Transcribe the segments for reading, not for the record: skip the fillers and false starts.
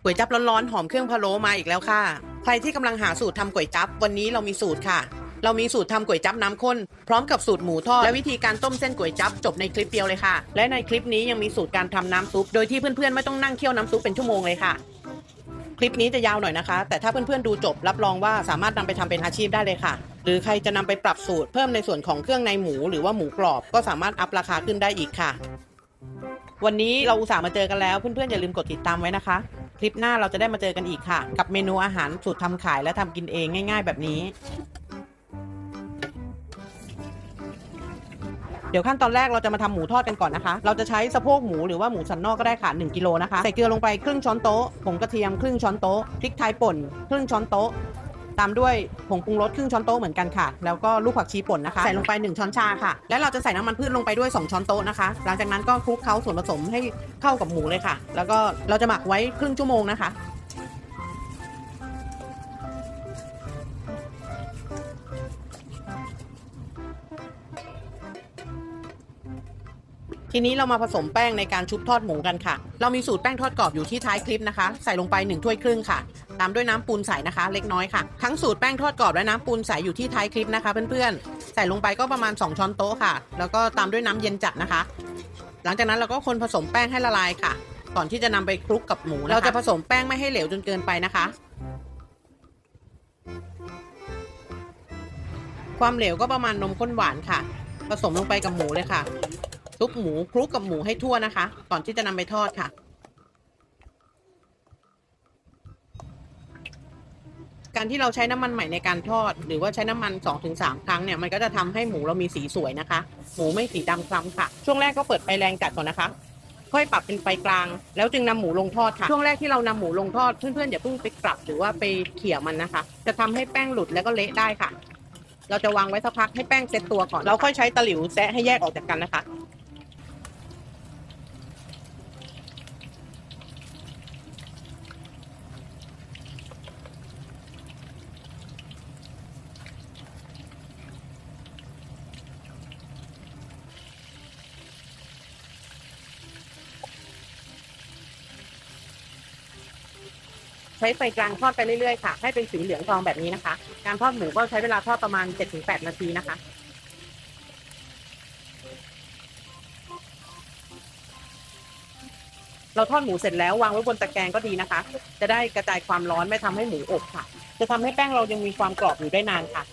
ก๋วยจั๊บร้อนๆหอมเครื่องพะโล้มาอีกแล้วค่ะใครที่กำลังหาสูตรทำก๋วยจั๊บวันนี้เรามีสูตรค่ะเรามีสูตรทำก๋วยจั๊บน้ำข้นพร้อมกับสูตรหมูทอดและวิธีการต้มเส้นก๋วยจั๊บจบในคลิปเดียวเลยค่ะและในคลิปนี้ยังมีสูตรการทำน้ำซุปโดยที่เพื่อนๆไม่ต้องนั่งเคี่ยวน้ำซุปเป็นชั่วโมงเลยค่ะคลิปนี้จะยาวหน่อยนะคะแต่ถ้าเพื่อนๆดูจบรับรองว่าสามารถนำไปทำเป็นอาชีพได้เลยค่ะหรือใครจะนำไปปรับสูตรเพิ่มในส่วนของเครื่องในหมูหรือว่าหมูกรอบก็สามารถอัพราคาขึ้นได้อีกค่ะวันนี้เราอุตส่าห์มาเจอกันแล้วเพื่อนๆอย่าลืมกดติดตามไว้นะคะคลิปหน้าเราจะได้มาเจอกันอีกค่ะกับเมนูอาหารสูตรทำขายและทำกินเองง่ายๆแบบนี้เดี๋ยวขั้นตอนแรกเราจะมาทำหมูทอดกันก่อนนะคะเราจะใช้สะโพกหมูหรือว่าหมูสันนอกก็ได้ค่ะ1กิโลนะคะใส่เกลือลงไปครึ่งช้อนโต๊ะผงกระเทียมครึ่งช้อนโต๊ะพริกไทยป่นครึ่งช้อนโต๊ะตามด้วยผงปรุงรสครึ่งช้อนโต๊ะเหมือนกันค่ะแล้วก็ลูกผักชีป่นนะคะใส่ลงไป1ช้อนชาค่ะแล้วเราจะใส่น้ำมันพืชลงไปด้วย2ช้อนโต๊ะนะคะหลังจากนั้นก็คลุกเคล้าส่วนผสมให้เข้ากับหมูเลยค่ะแล้วก็เราจะหมักไว้ครึ่งชั่วโมงนะคะทีนี้เรามาผสมแป้งในการชุบทอดหมูกันค่ะเรามีสูตรแป้งทอดกรอบอยู่ที่ท้ายคลิปนะคะใส่ลงไป1ถ้วยครึ่งค่ะตามด้วยน้ำปูนใสนะคะเล็กน้อยค่ะทั้งสูตรแป้งทอดกรอบและน้ำปูนใสอยู่ที่ท้ายคลิปนะคะเพื่อนๆใส่ลงไปก็ประมาณ2ช้อนโต๊ะค่ะแล้วก็ตามด้วยน้ำเย็นจัดนะคะหลังจากนั้นเราก็คนผสมแป้งให้ละลายค่ะก่อนที่จะนำไปคลุกกับหมูเราจะผสมแป้งไม่ให้เหลวจนเกินไปนะคะความเหลวก็ประมาณนมข้นหวานค่ะผสมลงไปกับหมูเลยค่ะคลุกหมูคลุกกับหมูให้ทั่วนะคะก่อนที่จะนำไปทอดค่ะการที่เราใช้น้ำมันใหม่ในการทอดหรือว่าใช้น้ำมัน 2-3 ครั้งเนี่ยมันก็จะทำให้หมูเรามีสีสวยนะคะหมูไม่สีดำคล้ำค่ะช่วงแรกก็เปิดไฟแรงจัดก่อนนะคะค่อยปรับเป็นไฟกลางแล้วจึงนำหมูลงทอดค่ะช่วงแรกที่เรานำหมูลงทอดเพื่อนๆอย่าเพิ่งไปกลับหรือว่าไปเขี่ยมันนะคะจะทำให้แป้งหลุดแล้วก็เละได้ค่ะเราจะวางไว้สักพักให้แป้งเซ็ตตัวก่อนเราค่อยใช้ตะหลิวแซะให้แยกออกจากกันนะคะใช้ไฟกลางทอดไปเรื่อยๆค่ะให้เป็นสีเหลืองทองแบบนี้นะคะการทอดหมูก็ใช้เวลาทอดประมาณ 7-8 นาทีนะคะเราทอดหมูเสร็จแล้ววางไว้บนตะแกรงก็ดีนะคะจะได้กระจายความร้อนไม่ทำให้หมูอบค่ะจะทำให้แป้งเรายังมีความกรอบอยู่ได้นานค่ะ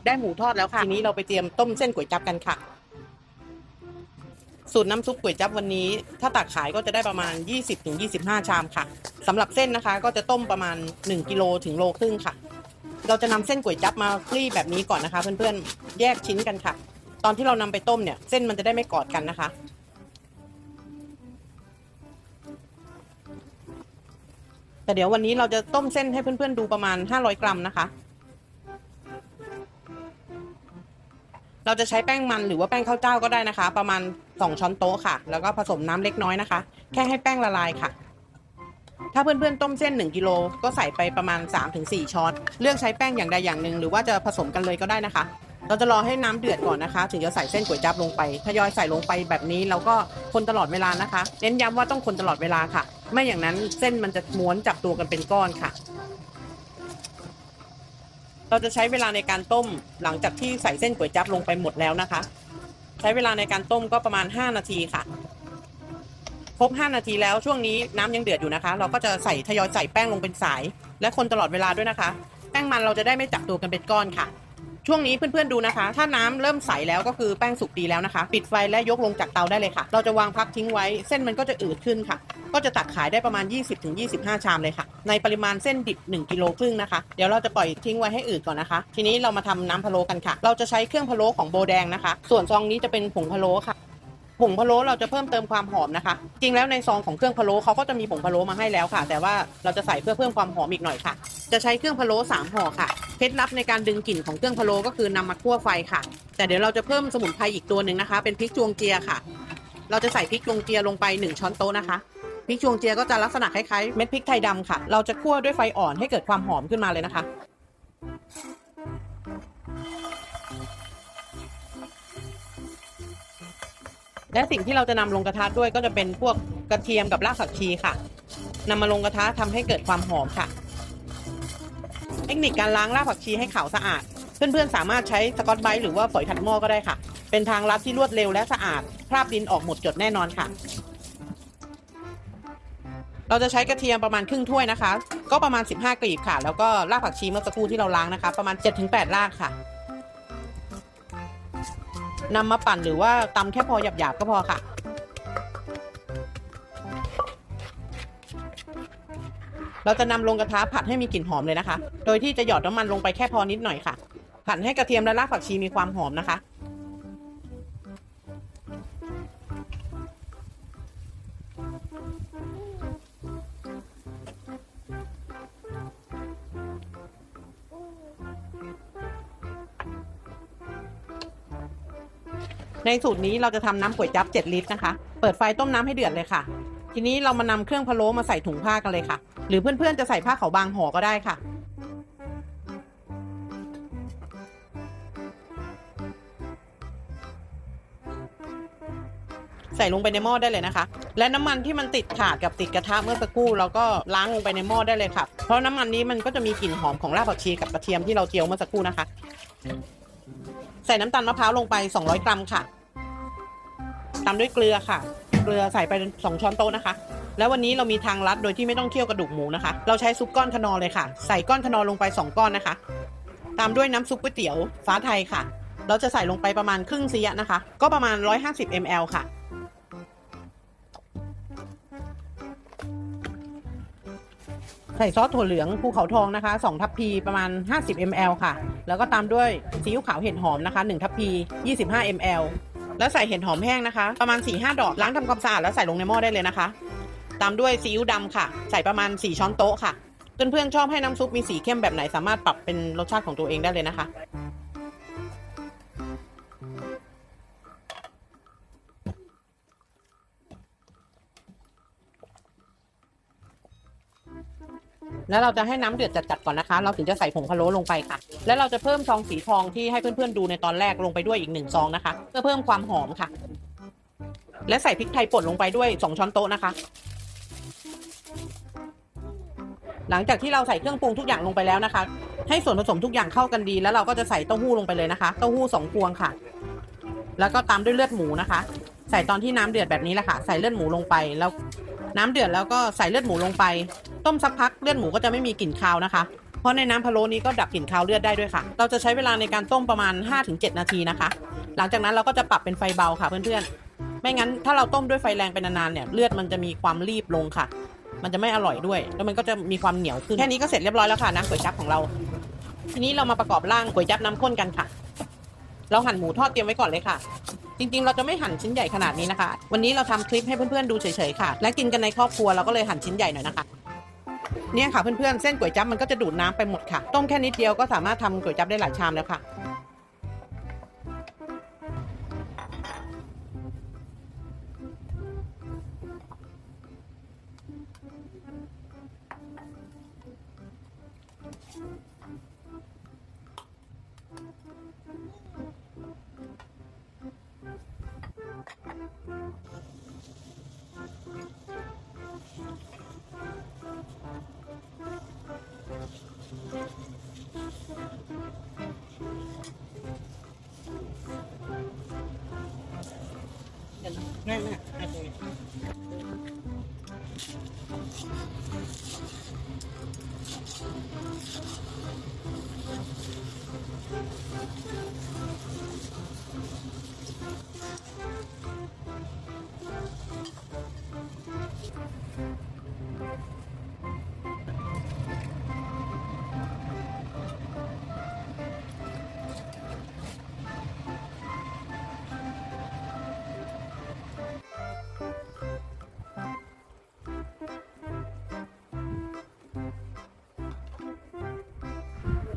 ได้หมูทอดแล้วค่ะทีนี้เราไปเตรียมต้มเส้นก๋วยจั๊บกันค่ะสูตรน้ำซุปก๋วยจั๊บวันนี้ถ้าตักขายก็จะได้ประมาณ 20-25 ชามค่ะสำหรับเส้นนะคะก็จะต้มประมาณ1กิโลถึงโลครึ่งค่ะเราจะนำเส้นก๋วยจั๊บมาคลี่แบบนี้ก่อนนะคะเพื่อนๆแยกชิ้นกันค่ะตอนที่เรานำไปต้มเนี่ยเส้นมันจะได้ไม่กอดกันนะคะแต่เดี๋ยววันนี้เราจะต้มเส้นให้เพื่อนๆดูประมาณ500 กรัมนะคะเราจะใช้แป้งมันหรือว่าแป้งข้าวเจ้าก็ได้นะคะประมาณ2ช้อนโต๊ะค่ะแล้วก็ผสมน้ำเล็กน้อยนะคะแค่ให้แป้งละลายค่ะถ้าเพื่อนๆต้มเส้น1กิโลก็ใส่ไปประมาณ 3-4 ช้อนเลือกใช้แป้งอย่างใดอย่างหนึ่งหรือว่าจะผสมกันเลยก็ได้นะคะเราจะรอให้น้ำเดือดก่อนนะคะถึงจะใส่เส้นก๋วยจั๊บลงไปทยอยใส่ลงไปแบบนี้แล้วก็คนตลอดเวลานะคะเน้นย้ำว่าต้องคนตลอดเวลาค่ะไม่อย่างนั้นเส้นมันจะม้วนจับตัวกันเป็นก้อนค่ะเราจะใช้เวลาในการต้มหลังจากที่ใส่เส้นก๋วยจั๊บลงไปหมดแล้วนะคะใช้เวลาในการต้มก็ประมาณ5นาทีค่ะครบ5นาทีแล้วช่วงนี้น้ำยังเดือดอยู่นะคะเราก็จะทยอยใส่แป้งลงเป็นสายและคนตลอดเวลาด้วยนะคะแป้งมันเราจะได้ไม่จับตัวกันเป็นก้อนค่ะช่วงนี้เพื่อนๆดูนะคะถ้าน้ำเริ่มใสแล้วก็คือแป้งสุกดีแล้วนะคะปิดไฟและยกลงจากเตาได้เลยค่ะเราจะวางพักทิ้งไว้เส้นมันก็จะอืดขึ้นค่ะก็จะตักขายได้ประมาณ 20-25 ชามเลยค่ะในปริมาณเส้นดิบ1กิโลครึ่งนะคะเดี๋ยวเราจะปล่อยทิ้งไว้ให้อืดก่อนนะคะทีนี้เรามาทำน้ำพะโล้กันค่ะเราจะใช้เครื่องพะโล้ของโบแดงนะคะส่วนซองนี้จะเป็นผงพะโล้ค่ะผงพะโล้เราจะเพิ่มเติมความหอมนะคะจริงแล้วในซองของเครื่องพะโล้เขาก็จะมีผงพะโล้มาให้แล้วค่ะแต่ว่าเราจะใส่เพื่อเพิ่มความหอมอีกหน่อยค่ะจะใช้เครื่องพะโล้3ห่อค่ะเคล็ดลับในการดึงกลิ่นของเครื่องพะโล้ก็คือนำมาคั่วไฟค่ะแต่เดี๋ยวเราจะเพิ่มสมุนไพรอีกตัวหนึ่งนะคะเป็นพริกจวงเจียค่ะเราจะใส่พริกจวงเจียลงไป1ช้อนโต๊ะนะคะ พริกชวงเจียก็จะลักษณะคล้ายๆเม็ดพริกไทยดำค่ะเราจะคั่วด้วยไฟอ่อนให้เกิดความหอมขึ้นมาเลยนะคะและสิ่งที่เราจะนำลงกระทะด้วยก็จะเป็นพวกกระเทียมกับรากผักชีค่ะนำมาลงกระทะทำให้เกิดความหอมค่ะเทคนิคการล้างรากผักชีให้ขาวสะอาดเพื่อนๆสามารถใช้สกอตไบรท์หรือว่าฝอยขัดหม้อก็ได้ค่ะเป็นทางลัดที่รวดเร็วและสะอาดคราบดินออกหมดจดแน่นอนค่ะเราจะใช้กระเทียมประมาณครึ่งถ้วยนะคะก็ประมาณ15กลีบค่ะแล้วก็รากผักชีเมื่อสักครู่ที่เราล้างนะคะประมาณ 7-8 รากค่ะนำมาปั่นหรือว่าตำแค่พอหยาบๆก็พอค่ะเราจะนำลงกระทะผัดให้มีกลิ่นหอมเลยนะคะโดยที่จะหยอดน้ำมันลงไปแค่พอนิดหน่อยค่ะผัดให้กระเทียมและรากผักชีมีความหอมนะคะในสูตรนี้เราจะทำน้ำก๋วยจั๊บ7 ลิตรนะคะเปิดไฟต้มน้ำให้เดือดเลยค่ะทีนี้เรามานำเครื่องพะโล้มาใส่ถุงผ้ากันเลยค่ะหรือเพื่อนๆจะใส่ผ้าขาวบางห่อก็ได้ค่ะใส่ลงไปในหม้อได้เลยนะคะและน้ำมันที่มันติดถาดกับติดกระทะเมื่อสักครู่เราก็ล้างลงไปในหม้อได้เลยค่ะเพราะน้ำมันนี้มันก็จะมีกลิ่นหอมของรากผักชีกับกระเทียมที่เราเจียวเมื่อสักครู่นะคะใส่น้ำตาลมะพร้าวลงไป200 กรัมค่ะตามด้วยเกลือค่ะเกลือใส่ไป2 ช้อนโต๊ะนะคะแล้ววันนี้เรามีทางลัดโดยที่ไม่ต้องเคี่ยวกระดูกหมูนะคะเราใช้ซุปก้อนคนอเลยค่ะใส่ก้อนคนอลงไป2 ก้อนนะคะตามด้วยน้ำซุปก๋วยเตี๋ยวฟ้าไทยค่ะเราจะใส่ลงไปประมาณครึ่งเสียนะคะก็ประมาณ150 ml ค่ะใส่ซอสถั่วเหลืองภูเขาทองนะคะ2 ทัพพีประมาณ50 ml ค่ะแล้วก็ตามด้วยซีอิ๊วขาวเห็ดหอมนะคะ1 ทัพพี25 ml แล้วใส่เห็ดหอมแห้งนะคะประมาณ 4-5 ดอกล้างทำความสะอาดแล้วใส่ลงในหม้อได้เลยนะคะตามด้วยซีอิ๊วดำค่ะใส่ประมาณ4 ช้อนโต๊ะค่ะเพื่อนๆชอบให้น้ำซุปมีสีเข้มแบบไหนสามารถปรับเป็นรสชาติของตัวเองได้เลยนะคะแล้วเราจะให้น้ำเดือดจัดๆก่อนนะคะเราถึงจะใส่ผงพะโล้ลงไปค่ะแล้วเราจะเพิ่มซองสีทองที่ให้เพื่อนๆดูในตอนแรกลงไปด้วยอีก1 ซองนะคะเพื่อเพิ่มความหอมค่ะและใส่พริกไทยป่นลงไปด้วย2 ช้อนโต๊ะนะคะหลังจากที่เราใส่เครื่องปรุงทุกอย่างลงไปแล้วนะคะให้ส่วนผสมทุกอย่างเข้ากันดีแล้วเราก็จะใส่เต้าหู้ลงไปเลยนะคะเต้าหู้2 พวงค่ะแล้วก็ตามด้วยเลือดหมูนะคะใส่ตอนที่น้ำเดือดแบบนี้แหละค่ะใส่เลือดหมูลงไปแล้วน้ำเดือดแล้วก็ใส่เลือดหมูลงไปต้มสักพักเลือดหมูก็จะไม่มีกลิ่นคาวนะคะเพราะในน้ำพะโล้นี้ก็ดับกลิ่นคาวเลือดได้ด้วยค่ะเราจะใช้เวลาในการต้มประมาณ 5-7 นาทีนะคะหลังจากนั้นเราก็จะปรับเป็นไฟเบาค่ะเพื่อนๆไม่งั้นถ้าเราต้มด้วยไฟแรงไปนานๆเนี่ยเลือดมันจะมีความรีบลงค่ะมันจะไม่อร่อยด้วยแล้วมันก็จะมีความเหนียวขึ้นแค่นี้ก็เสร็จเรียบร้อยแล้วค่ะน้ำก๋วยจั๊บของเราทีนี้เรามาประกอบร่างก๋วยจั๊บน้ำข้นกันค่ะเราหั่นหมูทอดเตรียมไว้ก่อนเลยค่ะจริงๆเราจะไม่หั่นชิ้นใหญ่ขนาดนี้นะคะวันนี้เราทำคลิปให้เพื่อนๆดูเฉยๆค่ะและกินกันในครอบครัวเราก็เลยหั่นชิ้นใหญ่หน่อยนะคะเนี่ยค่ะเพื่อนๆเส้นก๋วยจั๊บมันก็จะดูดน้ำไปหมดค่ะต้มแค่นิดเดียวก็สามารถทำก๋วยจั๊บได้หลายชามแล้วค่ะนั่นน่ะ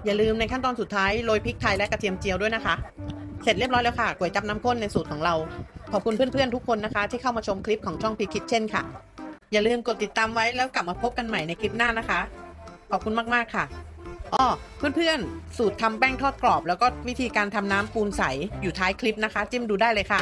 อย่าลืมในขั้นตอนสุดท้ายโรยพริกไทยและกระเทียมเจียวด้วยนะคะเสร็จเรียบร้อยแล้วค่ะก๋วยจั๊บน้ำข้นในสูตรของเราขอบคุณเพื่อนๆทุกคนนะคะที่เข้ามาชมคลิปของช่องพีคิทเช่นค่ะ อย่าลืมกดติดตามไว้แล้วกลับมาพบกันใหม่ในคลิปหน้านะคะ ขอบคุณมากๆค่ะอ้อเพื่อนๆสูตรทำแป้งทอดกรอบแล้วก็วิธีการทำน้ำปูนใสอยู่ท้ายคลิปนะคะจิ้มดูได้เลยค่ะ